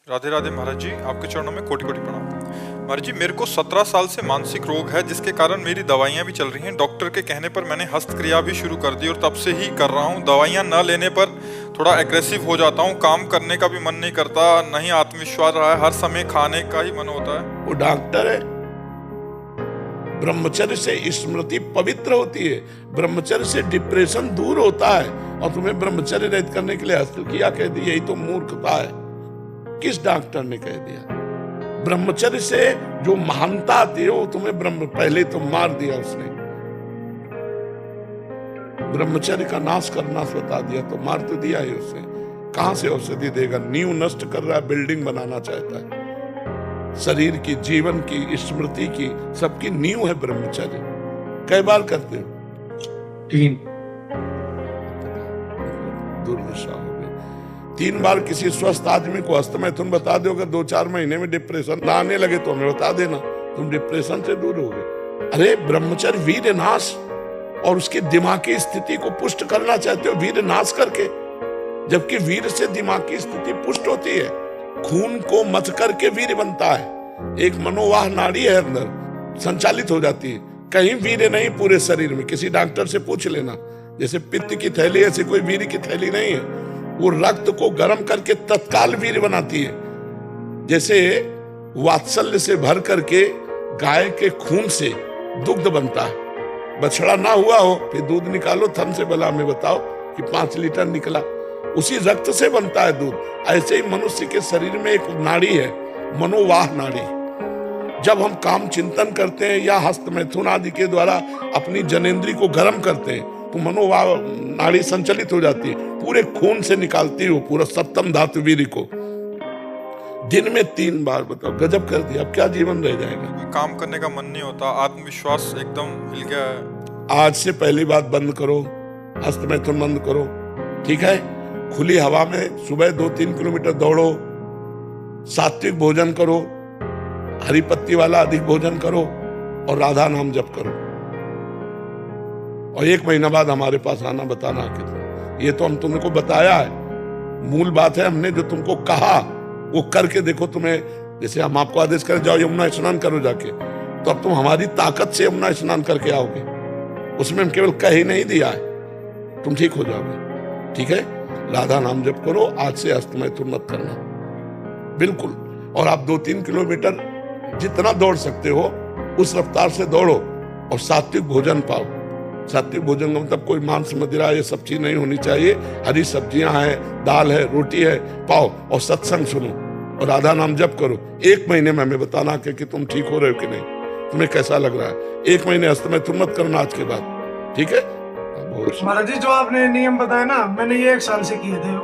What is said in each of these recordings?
राधे राधे महाराज जी, आपके चरणों में कोटि कोटि प्रणाम। महाराज जी, मेरे को 17 साल से मानसिक रोग है, जिसके कारण मेरी दवाइयाँ भी चल रही हैं। डॉक्टर के कहने पर मैंने हस्तक्रिया भी शुरू कर दी और तब से ही कर रहा हूँ। दवाइयाँ न लेने पर थोड़ा एग्रेसिव हो जाता हूँ, काम करने का भी मन नहीं करता, नहीं आत्मविश्वास रहा है, हर समय खाने का ही मन होता है। वो डॉक्टर है। ब्रह्मचर्य से स्मृति पवित्र होती है, ब्रह्मचर्य से डिप्रेशन दूर होता है, और तुम्हें ब्रह्मचर्य रहित करने के लिए हस्तक्रिया कह दी, यही तो मूर्खता है। किस डॉक्टर ने कह दिया? ब्रह्मचर्य से जो महानता आती है वो तुम्हें पहले तो मार दिया उसने। ब्रह्मचर्य का नाश करना बता दिया तो मार तो दिया है उसने। कहां से औषधि देगा? नींव नष्ट कर रहा है, बिल्डिंग बनाना चाहता है। शरीर की, जीवन की, स्मृति की, सबकी नींव है ब्रह्मचर्य। कई बार करते हो? 3। दुर्दशा हो गई। 3 बार किसी स्वस्थ आदमी को हस्तमैथुन बता दो, अगर 2-4 महीने में डिप्रेशन ना आने लगे तो हमें बता देना, तुम डिप्रेशन से दूर हो गए। अरे ब्रह्मचर्य वीर नाश और उसकी दिमागी स्थिति को पुष्ट करना चाहते हो वीर नाश करके, जबकि वीर से दिमागी स्थिति पुष्ट होती है। खून को मथ करके वीर बनता है। एक मनोवाह नाड़ी है अंदर, संचालित हो जाती है। कहीं वीर नहीं पूरे शरीर में, किसी डॉक्टर से पूछ लेना। जैसे पित्त की थैली, ऐसे कोई वीर की थैली नहीं है। वो रक्त को गर्म करके तत्काल वीर बनाती है। जैसे वात्सल्य से भर करके गाय के खून से दुग्ध बनता है। बछड़ा ना हुआ हो फिर दूध निकालो थन से, भला हमें बताओ कि 5 लीटर निकला, उसी रक्त से बनता है दूध। ऐसे ही मनुष्य के शरीर में एक नाड़ी है, मनोवाह नाड़ी। जब हम काम चिंतन करते हैं या हस्तमैथुन आदि के द्वारा अपनी जनेंद्री को गर्म करते हैं तो मनोवाह नाड़ी संचलित हो जाती है, पूरे खून से निकालती है पूरा सप्तम धातु वीर्य को। दिन में 3 बार, बताओ, गजब कर दिया। अब क्या जीवन रह जाएगा? काम करने का मन नहीं होता, आत्मविश्वास एकदम हिल गया है। आज से पहली बात बंद करो, हस्तमैथुन बंद करो, ठीक है? खुली हवा में सुबह 2-3 किलोमीटर दौड़ो, सात्विक भोजन करो, हरी पत्ती वाला अधिक भोजन करो और राधा नाम जप करो। और 1 महीना बाद हमारे पास आना, बताना कि ये तो हम तुमको बताया है। मूल बात है, हमने जो तुमको कहा वो करके देखो। तुम्हें जैसे हम आपको आदेश करें जाओ यमुना स्नान करो जाके, तो अब तुम हमारी ताकत से यमुना स्नान करके आओगे। उसमें हम केवल कह ही नहीं दिया है, तुम ठीक हो जाओगे, ठीक है? राधा नाम जप करो, आज से हस्तमैथुन मत करना, बिल्कुल। और आप 2-3 किलोमीटर जितना दौड़ सकते हो उस रफ्तार से दौड़ो और सात्विक भोजन पाओ। सात्विक भोजन का मतलब कोई मांस मदिरा ये सब चीज नहीं होनी चाहिए। हरी सब्जियां हैं, दाल है, रोटी है, पाओ और सत्संग सुनो और राधा नाम जप करो। 1 महीने में हमें बताना कि तुम ठीक हो रहे हो कि नहीं, तुम्हें कैसा लग रहा है। 1 महीने हस्तमैथुन मत करना आज के बाद, ठीक है? महाराज जी, जो आपने नियम बताया ना, मैंने ये 1 साल से किए थे।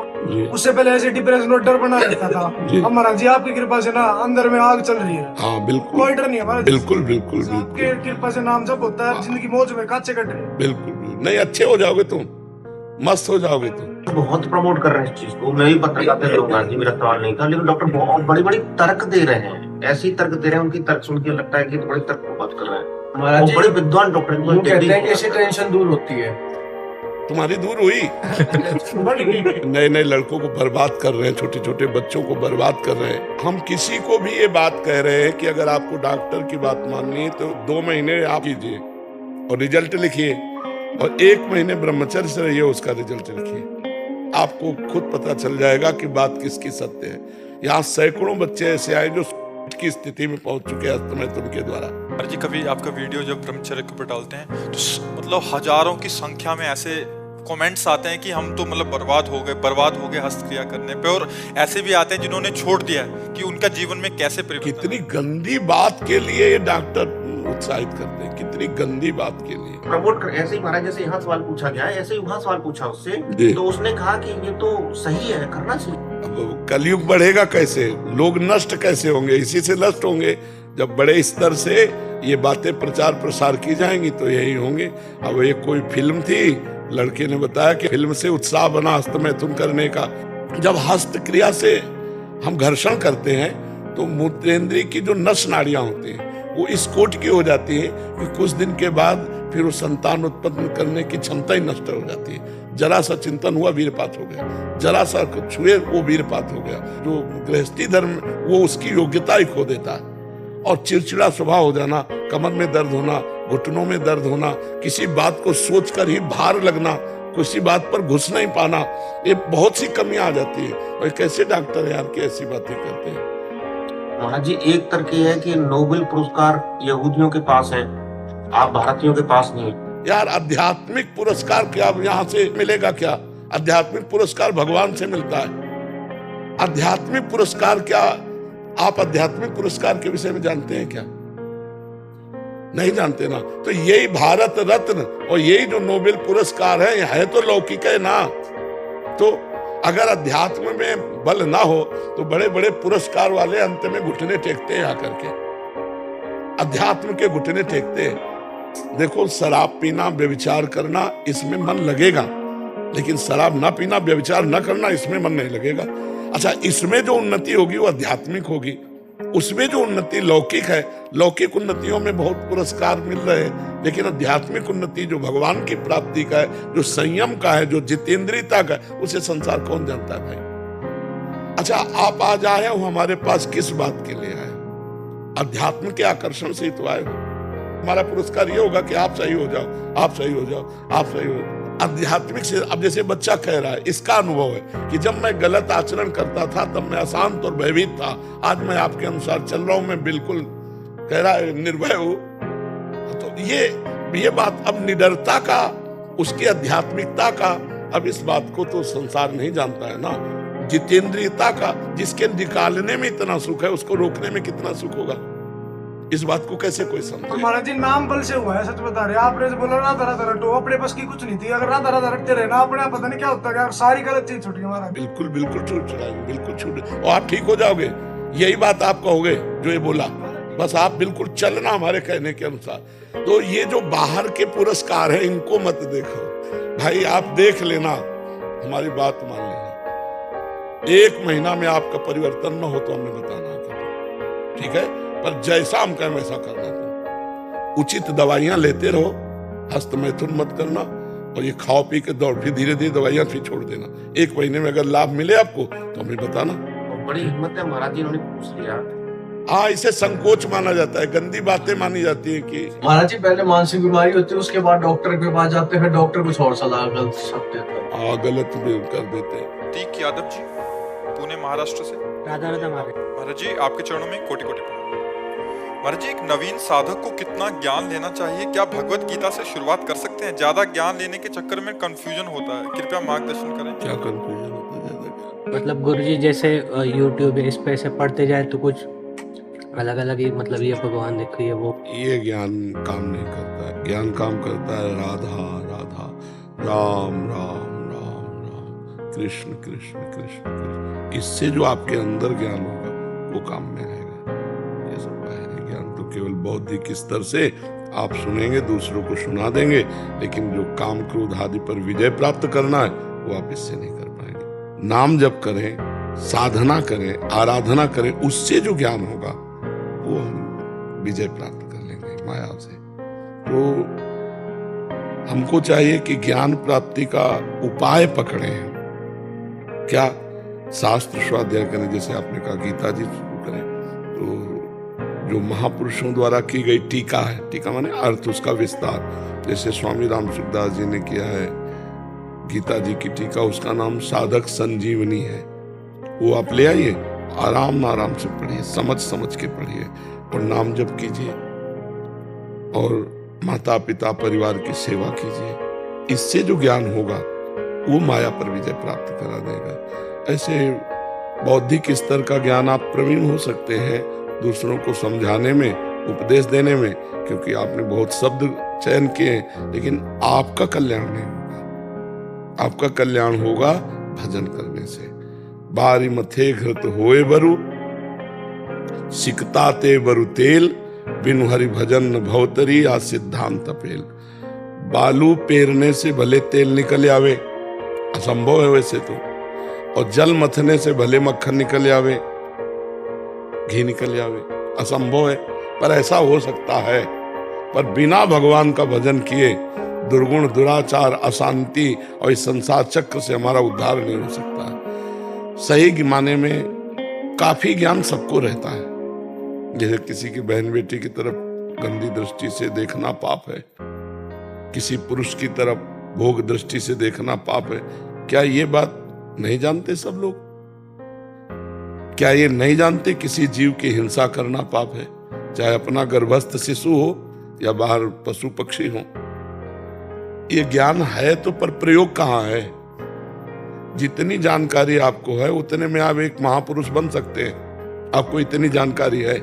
उससे पहले ऐसे डिप्रेशन और डर बना रहता था। अब महाराज जी आपकी कृपा से ना अंदर में आग चल रही है। हाँ बिल्कुल, कोई डर नहीं है महाराज। बिल्कुल बिल्कुल बिल्कुल, आपके कृपा से नाम जप होता है, जिंदगी मौज में काचे कट रही है। बिल्कुल नहीं, अच्छे हो जाओगे तुम, मस्त हो जाओगे तुम। बहुत प्रमोट कर रहे हैं इस चीज को। मैं भी पत्रकार दूंगा जी, मेरा सवाल नहीं था, लेकिन डॉक्टर बहुत बड़ी बड़ी तर्क दे रहे हैं। ऐसी तर्क दे रहे हैं, उनकी तर्क सुन के लगता है कि बड़े तर्क को बात कर रहे हैं। महाराज जी बड़े विद्वान डॉक्टर कहते हैं कि इससे टेंशन दूर होती है। तुम्हारी दूर हुई? नए नए लड़कों को बर्बाद कर रहे हैं, छोटे छोटे बच्चों को बर्बाद कर रहे हैं। हम किसी को भी ये बात कह रहे हैं कि अगर आपको डॉक्टर की बात माननी है तो 2 महीने आप कीजिए और रिजल्ट लिखिए, और 1 महीने ब्रह्मचर्य से रहिए, उसका रिजल्ट लिखिए। आपको खुद पता चल जाएगा कि बात किसकी सत्य है। यहाँ सैकड़ों बच्चे ऐसे आए जो की स्थिति में पहुंच चुके हैं हस्तमैथुन के द्वारा। महाराज जी, कभी आपका वीडियो जब ब्रह्मचर्य के ऊपर डालते हैं तो मतलब हजारों की संख्या में ऐसे कमेंट्स आते हैं कि हम तो मतलब बर्बाद हो गए हस्तक्रिया करने पे, और ऐसे भी आते हैं जिन्होंने छोड़ दिया कि उनका जीवन में कैसे परिवर्तन। कितनी गंदी बात के लिए ये डॉक्टर उत्साहित करते हैं, कितनी गंदी बात के लिए प्रमोट कर। ऐसे ही महाराज, जैसे यहाँ सवाल पूछा गया है, ऐसे ही वहाँ सवाल पूछा उससे, तो उसने कहा कि ये तो सही है, करना चाहिए। अब कलयुग बढ़ेगा कैसे, लोग नष्ट कैसे होंगे? इसी से नष्ट होंगे। जब बड़े स्तर से ये बातें प्रचार प्रसार की जाएंगी तो यही होंगे। अब ये कोई फिल्म थी, लड़के ने बताया कि फिल्म से उत्साह बना हस्तमैथुन करने का। जब हस्तक्रिया से हम घर्षण करते हैं तो मूत्रेंद्रिय की जो नस नाड़ियां होती हैं वो इस कोट की हो जाती है कि कुछ दिन के बाद फिर वो संतान उत्पन्न करने की क्षमता ही नष्ट हो जाती है। जरा सा चिंतन हुआ वीरपात हो गया, जरा सा छुए वो वीरपात हो गया। जो गृहस्थी धर्म वो उसकी योग्यता ही खो देता है। और चिड़चिड़ा स्वभाव हो जाना, कमर में दर्द होना, घुटनों में दर्द होना, किसी बात को सोचकर ही भार लगना, किसी बात पर घुस नहीं पाना, ये बहुत सी कमियां आ जाती है। और कैसे डॉक्टर यार की ऐसी बातें करते हैं। महाराज जी एक तर्क ये है कि नोबेल पुरस्कार यहूदियों के पास है, आप भारतीयों के पास नहीं है। यार आध्यात्मिक पुरस्कार क्या यहाँ से मिलेगा? क्या आध्यात्मिक पुरस्कार भगवान से मिलता है। आध्यात्मिक पुरस्कार क्या आप आध्यात्मिक पुरस्कार के विषय में जानते हैं क्या? नहीं जानते ना। तो यही भारत रत्न और यही जो नोबेल पुरस्कार है तो लौकिक है ना। तो अगर अध्यात्म में बल ना हो तो बड़े बड़े पुरस्कार वाले अंत में घुटने टेकते हैं आकर के, अध्यात्म के घुटने टेकते हैं। देखो शराब पीना, व्यभिचार करना, इसमें मन लगेगा, लेकिन शराब ना पीना, व्यभिचार ना करना, इसमें मन नहीं लगेगा। अच्छा, इसमें जो उन्नति होगी वो आध्यात्मिक होगी, उसमें जो उन्नति लौकिक है, लौकिक उन्नतियों में बहुत पुरस्कार मिल रहे हैं, लेकिन आध्यात्मिक उन्नति जो भगवान की प्राप्ति का है, जो संयम का है, जो जितेंद्रियता का है, उसे संसार कौन जानता है भाई। अच्छा, आप आज आए हो हमारे पास किस बात के लिए आए? अध्यात्म के आकर्षण से ही तो आए हो। हमारा पुरस्कार ये होगा कि आप सही हो जाओ, आप सही हो जाओ, आप सही हो जाओ। आध्यात्मिक से अब जैसे बच्चा कह रहा है, इसका अनुभव है कि जब मैं गलत आचरण करता था तब मैं अशांत और भयभीत था, आज मैं आपके अनुसार चल रहा हूं, मैं बिल्कुल कह रहा है निर्भय हूं। तो ये बात अब निडरता का, उसकी आध्यात्मिकता का, अब इस बात को तो संसार नहीं जानता है ना। जितेंद्रियता का, जिसके निकालने में इतना सुख है उसको रोकने में कितना सुख होगा, इस बात को कैसे कोई समझे। महाराज जी नाम बल से हुआ है, सच बता रहे। आपने जो बोला राधा राधा रटो, अपने पास की कुछ नहीं थी। अगर राधा राधा रटते रहे ना अपने आप, पता नहीं क्या होता है, सारी गलत चीज छूट गई महाराज। बिल्कुल बिल्कुल छूट जाएगी, बिल्कुल छूट, और आप ठीक हो जाओगे। यही बात आप कहोगे जो ये बोला, बस आप बिल्कुल चलना हमारे कहने के अनुसार। तो ये जो बाहर के पुरस्कार है इनको मत देखो भाई, आप देख लेना, हमारी बात मान लेना। 1 महीना में आपका परिवर्तन न हो तो हमें बताना, ठीक है? पर जैसा हम कहें वैसा करना। तुम उचित दवाइयां लेते रहो, हस्त मैथुन मत करना, और ये खाओ पी के दौड़, फिर धीरे धीरे दवाइयां फिर छोड़ देना। 1 महीने में अगर लाभ मिले आपको तो हमें बताना। बड़ी हिम्मत है महाराज जी, उन्होंने पूछ लिया। हाँ, इसे संकोच माना जाता है, गंदी बातें मानी जाती है कि महाराज जी पहले मानसिक बीमारी होती है, उसके बाद डॉक्टर के पास जाते हैं, डॉक्टर कुछ और सलाह गलत सकते हैं। गलत भी कर देते हैं। तीक यादव जी, पुणे महाराष्ट्र से। राधा राधा महाराज जी आपके चरणों में कोटि कोटि प्रणाम। महाराज जी, एक नवीन साधक को कितना ज्ञान लेना चाहिए? क्या भगवत गीता से शुरुआत कर सकते हैं? ज्यादा ज्ञान लेने के चक्कर में कंफ्यूजन होता है, कृपया मार्गदर्शन करें। क्या कंफ्यूजन होता है ज्यादा क्या? मतलब गुरुजी जैसे यूट्यूब इस पे से पढ़ते जाए तो कुछ अलग अलग ही, मतलब ये भगवान देखो, ये ज्ञान काम नहीं करता है। ज्ञान काम करता है राधा राधा, राम राम राम राम, कृष्ण कृष्ण कृष्ण कृष्ण। इससे जो आपके अंदर ज्ञान होगा वो काम में आएगा। ये सब बाहरी ज्ञान तो केवल बौद्धिक स्तर से आप सुनेंगे, दूसरों को सुना देंगे, लेकिन जो काम क्रोध आदि पर विजय प्राप्त करना है वो आप इससे नहीं कर पाएंगे। नाम जप करें, साधना करें, आराधना करें, उससे जो ज्ञान होगा वो हम विजय प्राप्त कर लेंगे माया से। तो हमको चाहिए कि ज्ञान प्राप्ति का उपाय पकड़े हैं। क्या? शास्त्र स्वाध्याय करें, जैसे आपने कहा गीता जी शुरू करें, तो जो महापुरुषों द्वारा की गई टीका है, टीका माने अर्थ, उसका विस्तार, जैसे स्वामी राम सुखदास जी ने किया है गीता जी की टीका, उसका नाम साधक संजीवनी है। वो आप ले आइए, आराम आराम से पढ़िए, समझ समझ के पढ़िए, और नाम जप कीजिए, और माता पिता परिवार की सेवा कीजिए। इससे जो ज्ञान होगा वो माया पर विजय प्राप्त करा देगा। ऐसे बौद्धिक स्तर का ज्ञान आप प्रवीण हो सकते हैं दूसरों को समझाने में, उपदेश देने में, क्योंकि आपने बहुत शब्द चयन किए, लेकिन आपका कल्याण नहीं होगा। आपका कल्याण होगा भजन करने से। बारी मथे घृत होए बरु, सिकता ते बरु तेल, बिनु हरि भजन न भवतरी, आ सिद्धांत पेल। बालू पेरने से भले तेल निकल आवे, असंभव है वैसे तो, और जल मथने से भले मक्खन निकल आवे, घी निकल आवे, असंभव है, पर ऐसा हो सकता है। पर बिना भगवान का भजन किए दुर्गुण, दुराचार, अशांति और इस संसार चक्र से हमारा उद्धार नहीं हो सकता है। सही माने में काफी ज्ञान सबको रहता है। जैसे किसी की बहन बेटी की तरफ गंदी दृष्टि से देखना पाप है, किसी पुरुष की तरफ भोग दृष्टि से देखना पाप है। क्या ये बात नहीं जानते सब लोग? क्या ये नहीं जानते किसी जीव की हिंसा करना पाप है, चाहे अपना गर्भस्थ शिशु हो या बाहर पशु पक्षी हो? ये ज्ञान है तो पर प्रयोग कहाँ है? जितनी जानकारी आपको है उतने में आप एक महापुरुष बन सकते हैं। आपको इतनी जानकारी है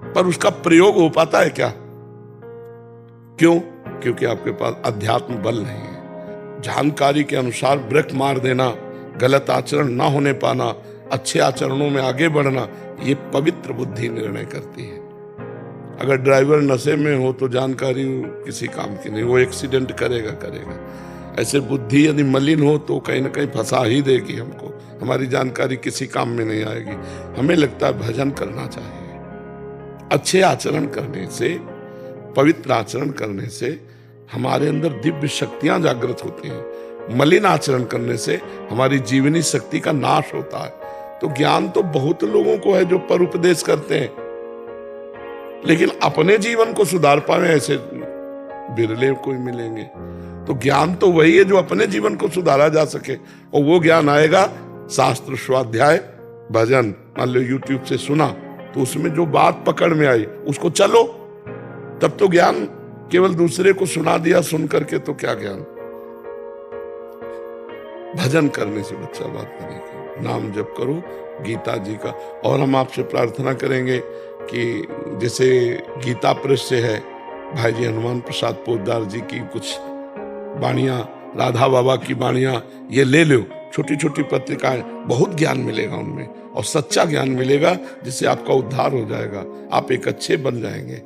पर उसका प्रयोग हो पाता है क्या? क्यों? क्योंकि आपके पास अध्यात्म बल नहीं है। जानकारी के अनुसार ब्रेक मार देना, गलत आचरण ना होने पाना, अच्छे आचरणों में आगे बढ़ना, ये पवित्र बुद्धि निर्णय करती है। अगर ड्राइवर नशे में हो तो जानकारी किसी काम की नहीं, वो एक्सीडेंट करेगा। ऐसे बुद्धि यदि मलिन हो तो कहीं ना कहीं फंसा ही देगी हमको, हमारी जानकारी किसी काम में नहीं आएगी। हमें लगता है भजन करना चाहिए। अच्छे आचरण करने से, पवित्र आचरण करने से हमारे अंदर दिव्य शक्तियां जागृत होती हैं। मलिन आचरण करने से हमारी जीवनी शक्ति का नाश होता है। तो ज्ञान तो बहुत लोगों को है जो पर उपदेश करते हैं, लेकिन अपने जीवन को सुधार पाए ऐसे बिरले कोई मिलेंगे। तो ज्ञान तो वही है जो अपने जीवन को सुधारा जा सके, और वो ज्ञान आएगा शास्त्र, स्वाध्याय, भजन। मान लो यूट्यूब से सुना तो उसमें जो बात पकड़ में आई उसको चलो, तब तो ज्ञान। केवल दूसरे को सुना दिया सुन करके तो क्या ज्ञान? भजन करने से बच्चा बात करेगा, नाम जप करो गीता जी का। और हम आपसे प्रार्थना करेंगे कि जैसे गीता प्रेस से है भाई जी हनुमान प्रसाद पोद्दार जी की कुछ वाणियां, राधा बाबा की वाणियां, ये ले लो। छोटी छोटी पत्रिकाएं, बहुत ज्ञान मिलेगा उनमें, और सच्चा ज्ञान मिलेगा जिससे आपका उद्धार हो जाएगा। आप एक अच्छे बन जाएंगे।